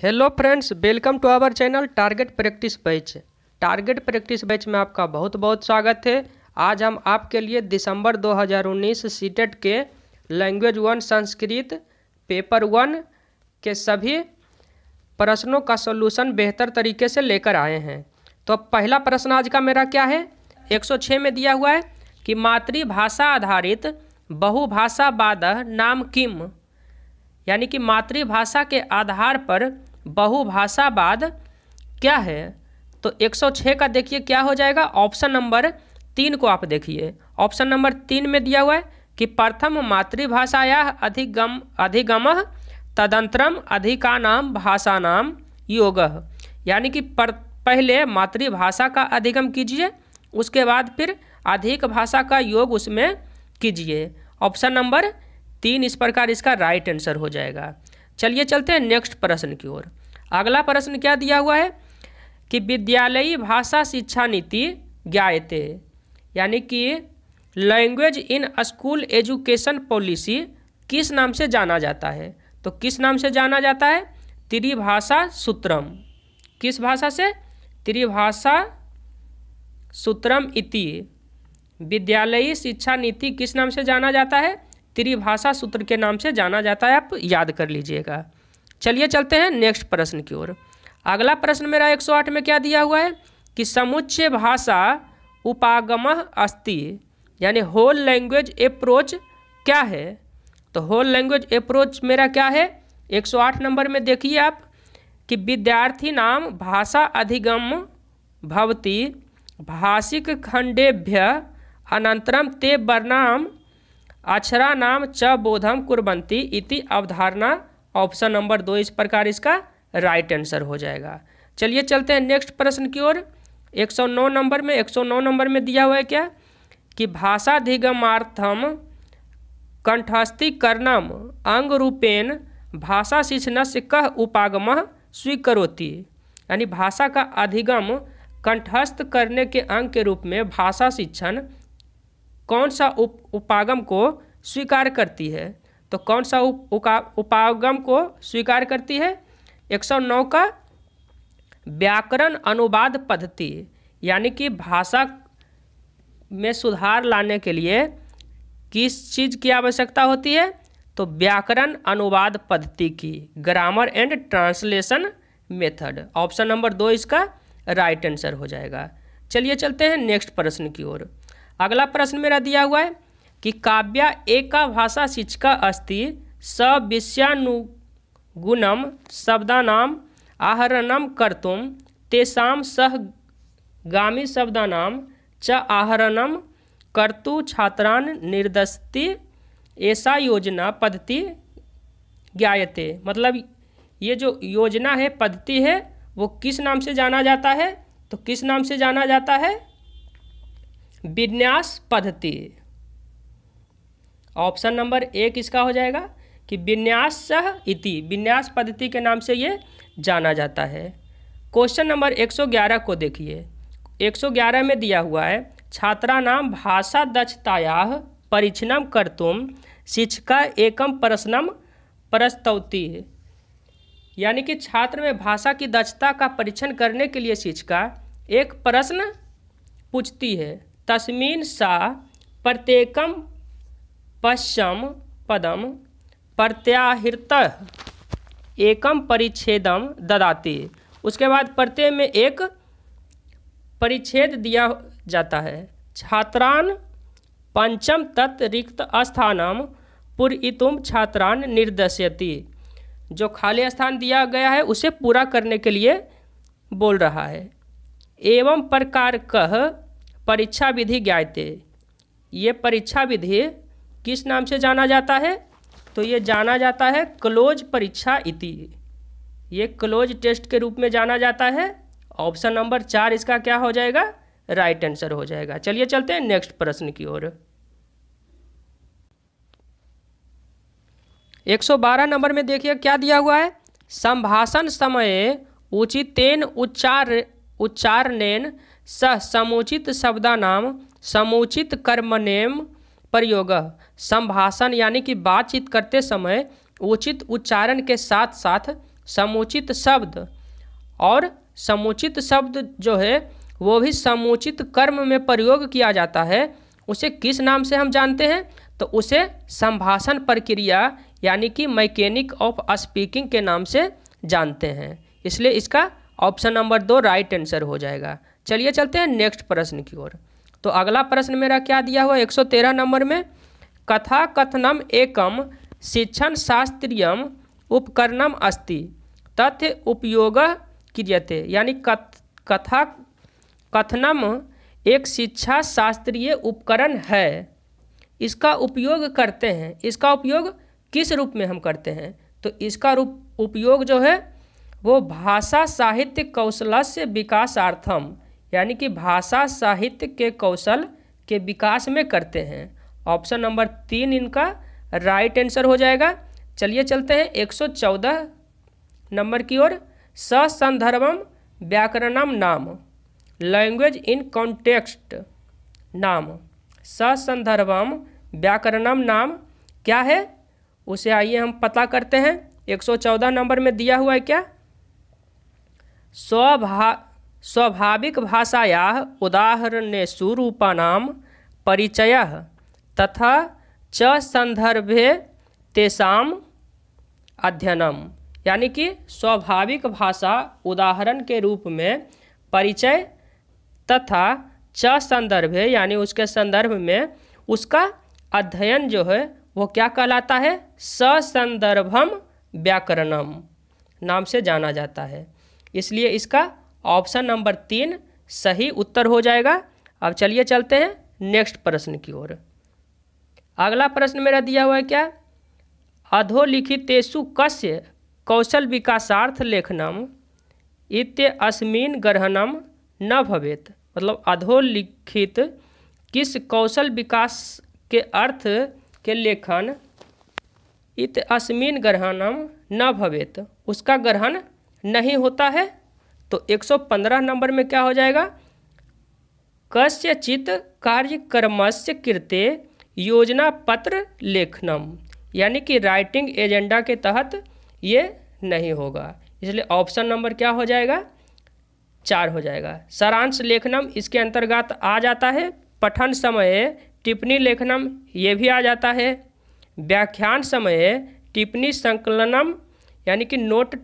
Hello friends, welcome to our channel target practice batch. Target practice batch में आपका बहुत बहुत स्वागत है। आज हम आपके लिए दिसंबर 2019 सीटेट के लैंग्वेज 1 संस्कृत पेपर 1 के सभी प्रश्नों का सॉल्यूशन बेहतर तरीके से लेकर आए हैं। तो पहला प्रश्न आज का मेरा क्या है, 106 में दिया हुआ है कि मातृभाषा आधारित बहुभाषावाद नाम किम, यानी कि मातृभाषा के आधार पर बहुभाषावाद क्या है। तो 106 का देखिए क्या हो जाएगा, ऑप्शन नंबर 3 को आप देखिए। ऑप्शन नंबर 3 में दिया हुआ है कि प्रथम मातृभाषायाः अधिगमः तदंतरम अधिकानाम भाषानाम योगः, यानी कि पहले मातृभाषा का अधिगम कीजिए, उसके बाद फिर अधिक भाषा का योग उसमें कीजिए। ऑप्शन नंबर 3 इस प्रकार इसका राइट आंसर हो जाएगा। चलिए चलते हैं नेक्स्ट प्रश्न की ओर। अगला प्रश्न क्या दिया हुआ है कि विद्यालयी भाषा शिक्षा नीति ज्ञायते, यानी कि language in school education policy किस नाम से जाना जाता है। तो किस नाम से जाना जाता है, त्रिभाषा सूत्रम। किस भाषा से, त्रिभाषा सूत्रम इति। विद्यालयी शिक्षा नीति किस नाम से जाना जाता है, त्रिभाषा सूत्र के नाम से जाना जाता है, आप याद कर लीजिएगा। चलिए चलते हैं नेक्स्ट प्रश्न की ओर। अगला प्रश्न मेरा 108 में क्या दिया हुआ है कि समुच्चय भाषा उपागमः अस्ति, यानी होल लैंग्वेज अप्रोच क्या है। तो होल लैंग्वेज अप्रोच मेरा क्या है, 108 नंबर में देखिए आप कि विद्यार्थी नाम भाषा अधिगम भवति भाषिक खंडेभ्य अनंतरम ते वर्णाम अक्षरा नाम च बोधम कुर्वन्ति इति अवधारणा। ऑप्शन नंबर 2 इस प्रकार इसका राइट आंसर हो जाएगा। चलिए चलते हैं नेक्स्ट प्रश्न की ओर। 109 नंबर में दिया हुआ है क्या कि भाषाधिगमार्थम कंठस्थीकरणम अंग रूपेण भाषा शिक्षणस्य कः उपागमः स्वीकरोति, यानी भाषा का अधिगम कंठस्थ करने के अंग के रूप में भाषा शिक्षण कौन सा उपागम को स्वीकार करती है। तो कौन सा उपागम को स्वीकार करती है, 109 का व्याकरण अनुवाद पद्धति, यानी कि भाषा में सुधार लाने के लिए किस चीज़ की आवश्यकता होती है, तो व्याकरण अनुवाद पद्धति की, grammar and translation method. Option number 2 इसका राइट आंसर हो जाएगा। चलिए चलते हैं नेक्स्ट प्रश्न की ओर। अगला प्रश्न मेरा दिया हुआ है कि काव्या एका भाषा शिक्षिका अस्ति स विषयानुगुणम शब्दानाम आहरणम कर्तुम तेषां सह गामी शब्दानाम च आहरणम कर्तु छात्रान् निर्देशति ऐसा योजना पद्धति ज्ञायते। मतलब ये जो योजना है, पद्धति है, वो किस नाम से जाना जाता है। तो किस नाम से जाना जाता है, विन्यास पद्धति। ऑप्शन नंबर 1 इसका हो जाएगा कि विन्यास इति, विन्यास पद्धति के नाम से ये जाना जाता है। क्वेश्चन नंबर 111 को देखिए। 111 में दिया हुआ है छात्राणां भाषा दक्षतायाः परीक्षणं कर्तुं शिक्षिका एकम प्रश्नम प्रस्तौति, यानी कि छात्र में भाषा की दक्षता का परीक्षण करने के लिए शिक्षिका एक प्रश्न पूछती है। तस्मिन् सा प्रत्येकम पश्यम पदम प्रत्याहृतः एकम परिच्छेदम ददाति। उसके बाद प्रत्यय में एक परिच्छेद दिया जाता है। छात्रान् पंचम तत् रिक्त स्थानम पूरयितुम छात्रान् निर्देशयति, जो खाली स्थान दिया गया है उसे पूरा करने के लिए बोल रहा है। एवं प्रकार कह परीक्षा विधि ज्ञायते, ये परीक्षा विधि किस नाम से जाना जाता है, तो ये जाना जाता है क्लोज परीक्षा इति, ये क्लोज टेस्ट के रूप में जाना जाता है। ऑप्शन नंबर 4 इसका क्या हो जाएगा, राइट आंसर हो जाएगा। चलिए चलते हैं नेक्स्ट प्रश्न की ओर। 112 नंबर में देखिए क्या दिया हुआ है, संभाषण समय उचितेन उच्चारणेन सह समुचित शब्दानाम समुचित कर्मणेम प्रयोगः। संभाषण यानी कि बातचीत करते समय उचित उच्चारण के साथ साथ समुचित शब्द, और समुचित शब्द जो है वो भी समुचित कर्म में प्रयोग किया जाता है, उसे किस नाम से हम जानते हैं? तो उसे संभाषण प्रक्रिया यानी कि मैकेनिक ऑफ स्पीकिंग के नाम से जानते हैं। इसलिए इसका ऑप्शन नंबर 2 राइट आंसर हो जाएगा। चलिए चलते हैं नेक्स्ट प्रश्न की ओर। तो अगला प्रश्न मेरा क्या दिया हुआ 113 नंबर में, कथा कथनम एकम शिक्षण शास्त्रीयम उपकरणम अस्ति तथ्य उपयोग क्रियते, यानी कथा कथनम एक शिक्षा शास्त्रीय उपकरण है, इसका उपयोग करते हैं। इसका उपयोग किस रूप में हम करते हैं? तो इसका उपयोग जो है वो भाषा साहित्य कौशलस्य विकासार्थम, यानी कि भाषा साहित्य के कौशल के विकास में करते हैं। ऑप्शन नंबर 3 इनका राइट आंसर हो जाएगा। चलिए चलते हैं 114 नंबर की ओर। ससंदर्भम व्याकरणम नाम, लैंग्वेज इन कॉन्टेक्स्ट नाम। ससंदर्भम व्याकरणम नाम क्या है, उसे आइए हम पता करते हैं। 114 नंबर में दिया हुआ है क्या, स्वाभाविक भाषायाः उदाहरणेषु रूपाणां परिचयः तथा च संदर्भे तेषां अध्ययनम, यानी कि स्वाभाविक भाषा उदाहरण के रूप में परिचय तथा च संदर्भ है, यानी उसके संदर्भ में उसका अध्ययन जो है वो क्या कहलाता है? ससंदर्भम व्याकरणम नाम से जाना जाता है। इसलिए इसका ऑप्शन नंबर 3 सही उत्तर हो जाएगा। अब चलिए चलते हैं नेक्स्ट प्रश्न की ओर। अगला प्रश्न मेरा दिया हुआ है क्या, अधोलिखितेषु कस्य कौशल विकासार्थ लेखनम इत्यस्मिन् ग्रहणम न भवेत्, मतलब अधोलिखित किस कौशल विकास के अर्थ के लेखन इत्यस्मिन् ग्रहणम न भवेत्, उसका ग्रहण नहीं होता है। तो 115 नंबर में क्या हो जाएगा, कस्यचित् कार्यक्रमस्य कृते योजना पत्र लेखनम, यानी कि राइटिंग एजेंडा के तहत ये नहीं होगा। इसलिए ऑप्शन नंबर क्या हो जाएगा, 4 हो जाएगा। सारांश लेखनम इसके अंतर्गत आ जाता है। पठन समय टिप्पणी लेखनम ये भी आ जाता है। व्याख्यान समय टिप्पणी संकलनम यानी कि नोट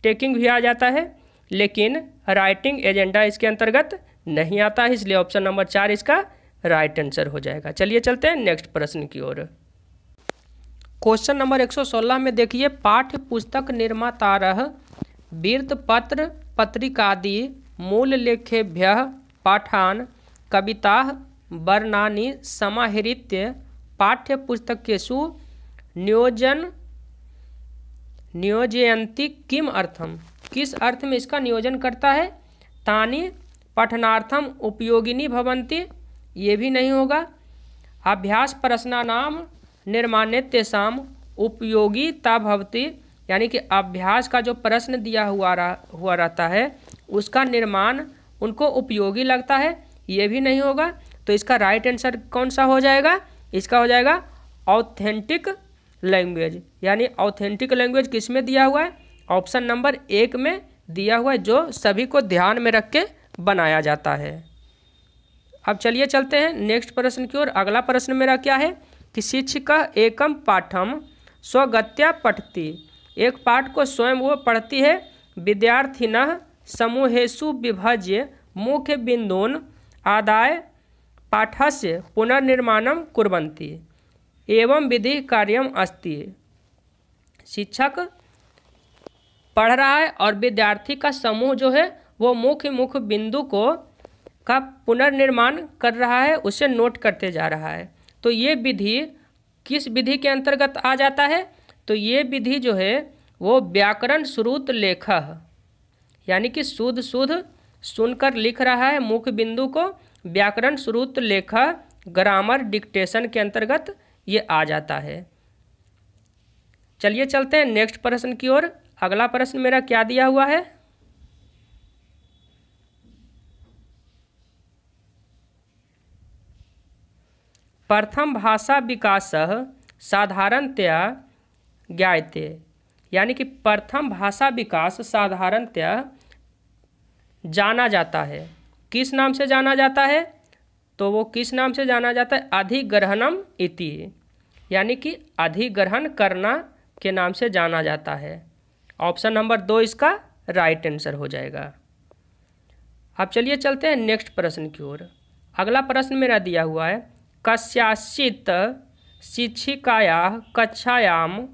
टेकिंग भी आ जाता है, लेकिन राइटिंग एजेंडा इसके अंतर्गत नहीं आता है। इसलिए ऑप्शन नंबर 4 इसका राइट आंसर हो जाएगा। चलिए चलते हैं नेक्स्ट प्रश्न की ओर। क्वेश्चन नंबर 116 में देखिए, पाठ्य पुस्तक निर्मातारः वृत्तपत्र पत्रिकादि मूल लेखेभ्यः पाठान् कविताः वर्णानि समाहृत्य पाठ्यपुस्तकेषु नियोजयन्ति किम अर्थम, किस अर्थ में इसका नियोजन करता है? तानि पठनार्थम उपयोगिनी भवन्ति, ये भी नहीं होगा। अभ्यास प्रश्नानाम निर्माणे तेषाम उपयोगिता भवति, यानी कि अभ्यास का जो प्रश्न दिया हुआ रहता है उसका निर्माण उनको उपयोगी लगता है, ये भी नहीं होगा। तो इसका राइट आंसर कौन सा हो जाएगा? इसका हो जाएगा ऑथेंटिक लैंग्वेज, यानी ऑथेंटिक लैंग्वेज किस में दिया हुआ है? ऑप्शन नंबर 1 में दिया हुआ है, जो सभी को ध्यान में रख के बनाया जाता है। अब चलिए चलते हैं नेक्स्ट प्रश्न की ओर। अगला प्रश्न मेरा क्या है कि शिक्षिका एकम पाठम स्वगत्या पठती, एक पाठ को स्वयं वो पढ़ती है। विद्यार्थिनः समूहेषु विभज्य मुख्य बिंदून् आदाय पाठस्य पुनर्निर्माणं कुर्वन्ति एवं विधि कार्यम अस्ति। शिक्षक पढ़ रहा है और विद्यार्थी का समूह जो है वो मुख्य बिंदु का पुनर्निर्माण कर रहा है, उसे नोट करते जा रहा है। तो ये विधि किस विधि के अंतर्गत आ जाता है? तो ये विधि जो है वो व्याकरण श्रुत लेख, यानी कि शुद्ध सुनकर लिख रहा है मुख्य बिंदु को, व्याकरण श्रुत लेख ग्रामर डिक्टेशन के अंतर्गत ये आ जाता है। चलिए चलते हैं नेक्स्ट प्रश्न की ओर। अगला प्रश्न मेरा क्या दिया हुआ है? प्रथम भाषा विकासः साधारणतया ज्ञायते, यानी कि प्रथम भाषा विकास साधारणतः जाना जाता है। किस नाम से जाना जाता है? तो वो किस नाम से जाना जाता है? अधिग्रहणम इति, यानी कि अधिग्रहण करना के नाम से जाना जाता है। ऑप्शन नंबर 2 इसका राइट आंसर हो जाएगा। अब चलिए चलते हैं नेक्स्ट प्रश्न की ओर। अगला प्रश्न मेरा दिया हुआ है, कस्याचित् शिक्षिकायाः कक्षायां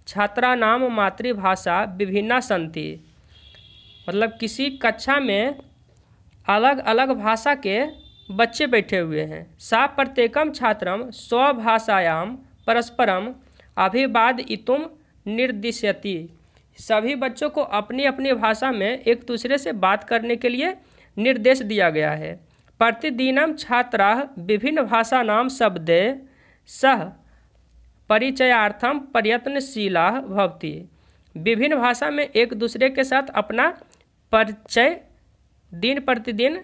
छात्राणाम मातृभाषा विभिन्ना सन्ति। मतलब किसी कक्षा में अलग अलग भाषा के बच्चे बैठे हुए हैं। सा प्रत्येकम छात्रम स्वभाषायां परस्परम अभिवादयितुं निर्दिशति। सभी बच्चों को अपनी अपनी भाषा में एक दूसरे से बात करने के लिए निर्देश दिया गया है। प्रतिदिनं छात्राः विभिन्न भाषाणां शब्दे सह परिचयार्थम प्रयत्नशीलाः भवति। विभिन्न भाषा में एक दूसरे के साथ अपना परिचय दिन प्रतिदिन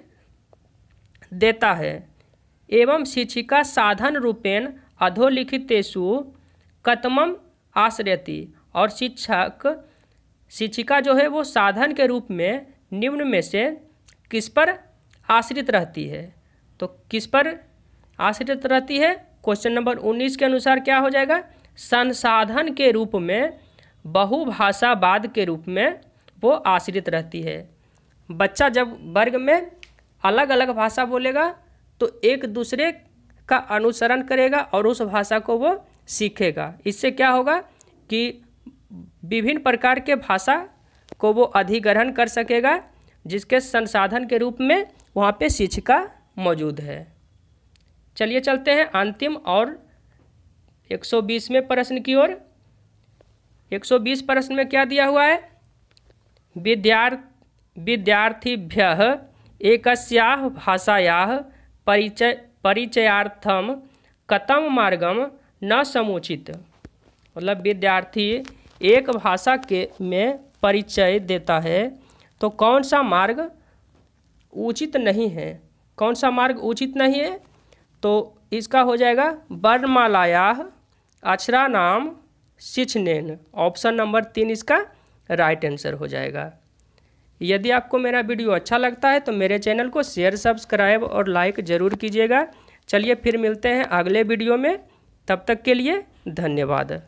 देता है। एवं शिक्षिका साधन रूपेण अधोलिखितेषु कतमम आश्रयति। और शिक्षिका जो है वो साधन के रूप में निम्न में से किस पर आश्रित रहती है? तो किस पर आश्रित रहती है? क्वेश्चन नंबर 19 के अनुसार क्या हो जाएगा? संसाधन के रूप में, बहुभाषावाद के रूप में वो आश्रित रहती है। बच्चा जब वर्ग में अलग अलग भाषा बोलेगा तो एक दूसरे का अनुसरण करेगा और उस भाषा को वो सीखेगा। इससे क्या होगा कि विभिन्न प्रकार के भाषा को वो अधिग्रहण कर सकेगा, जिसके संसाधन के रूप में वहाँ पे शिक्षिका मौजूद है। चलिए चलते हैं अंतिम और 120वें प्रश्न की ओर। 120 प्रश्न में क्या दिया हुआ है? विद्यार्थिभ्यः एकस्याः भाषायाः परिचयार्थम कथम मार्गम न समुचित। मतलब विद्यार्थी एक भाषा के में परिचय देता है तो कौन सा मार्ग उचित नहीं है? कौन सा मार्ग उचित नहीं है? तो इसका हो जाएगा वर्णमालायाः अक्षराणाम शिक्षणेन। ऑप्शन नंबर 3 इसका राइट आंसर हो जाएगा। यदि आपको मेरा वीडियो अच्छा लगता है तो मेरे चैनल को शेयर, सब्सक्राइब और लाइक ज़रूर कीजिएगा। चलिए फिर मिलते हैं अगले वीडियो में, तब तक के लिए धन्यवाद।